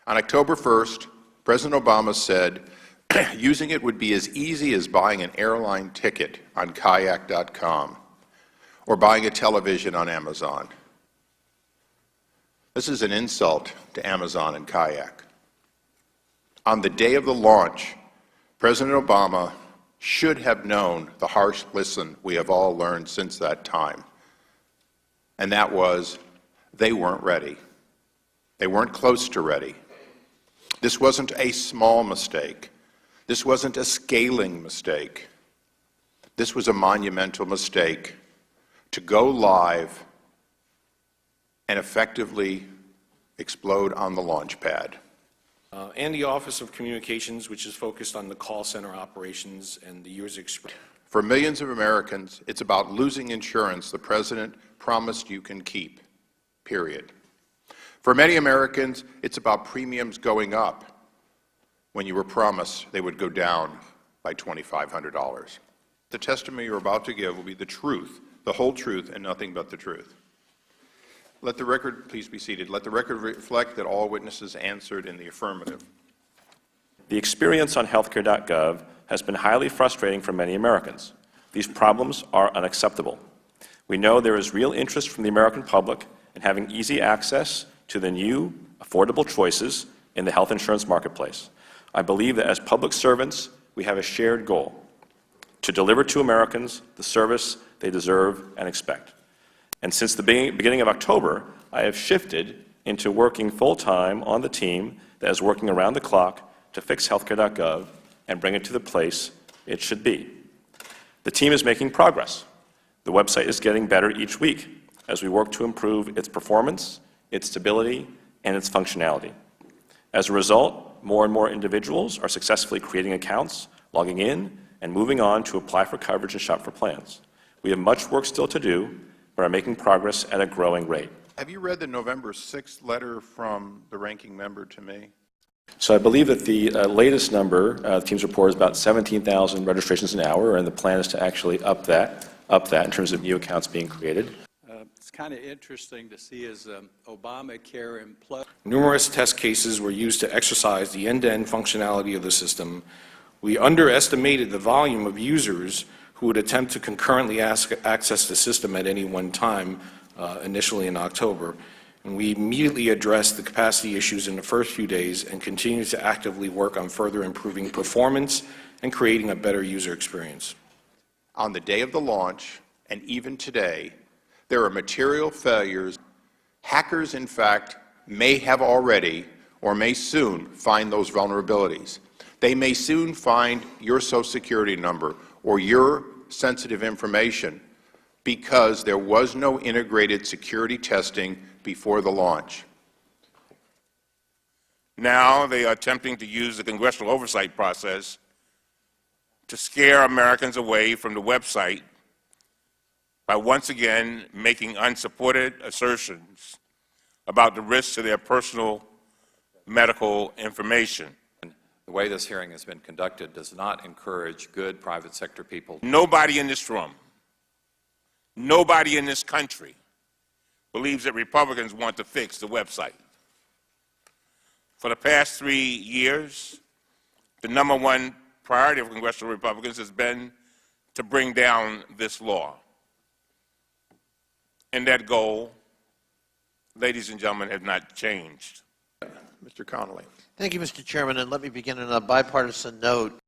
On October 1st, President Obama said using it would be as easy as buying an airline ticket on HealthCare.gov or buying a television on Amazon. This is an insult to Amazon and Kayak. On the day of the launch, President Obama should have known the harsh lesson we have all learned since that time, and that was they weren't ready. They weren't close to ready. This wasn't a small mistake. This wasn't a scaling mistake. This was a monumental mistake to go live and effectively explode on the launch pad. And the Office of Communications, which is focused on the call center operations and the user experience. For millions of Americans, it's about losing insurance the President promised you can keep, period. For many Americans, it's about premiums going up when you were promised they would go down by $2,500. The testimony you're about to give will be the truth, the whole truth, and nothing but the truth. Let the record, please be seated. Let the record reflect that all witnesses answered in the affirmative. The experience on HealthCare.gov has been highly frustrating for many Americans. These problems are unacceptable. We know there is real interest from the American public in having easy access to the new, affordable choices in the health insurance marketplace. I believe that as public servants, we have a shared goal: to deliver to Americans the service they deserve and expect. And since the beginning of October, I have shifted into working full-time on the team that is working around the clock to fix HealthCare.gov and bring it to the place it should be. The team is making progress. The website is getting better each week as we work to improve its performance, its stability, and its functionality. As a result, more and more individuals are successfully creating accounts, logging in, and moving on to apply for coverage and shop for plans. We have much work still to do, but are making progress at a growing rate. Have you read the November 6th letter from the ranking member to me? So I believe that the latest number, the team's report, is about 17,000 registrations an hour, and the plan is to actually up that in terms of new accounts being created. It's kind of interesting to see as Obamacare implodes. Numerous test cases were used to exercise the end-to-end functionality of the system. We underestimated the volume of users who would attempt to concurrently access the system at any one time, initially in October. And we immediately addressed the capacity issues in the first few days and continue to actively work on further improving performance and creating a better user experience. On the day of the launch, and even today, there are material failures. Hackers, in fact, may have already or may soon find those vulnerabilities. They may soon find your Social Security number or your sensitive information because there was no integrated security testing before the launch. Now they are attempting to use the congressional oversight process to scare Americans away from the website by once again making unsupported assertions about the risks to their personal medical information. The way this hearing has been conducted does not encourage good private sector people. Nobody in this room, nobody in this country believes that Republicans want to fix the website. For the past 3 years, the #1 priority of congressional Republicans has been to bring down this law. And that goal, ladies and gentlemen, has not changed. Mr. Connolly. Thank you, Mr. Chairman, and let me begin on a bipartisan note.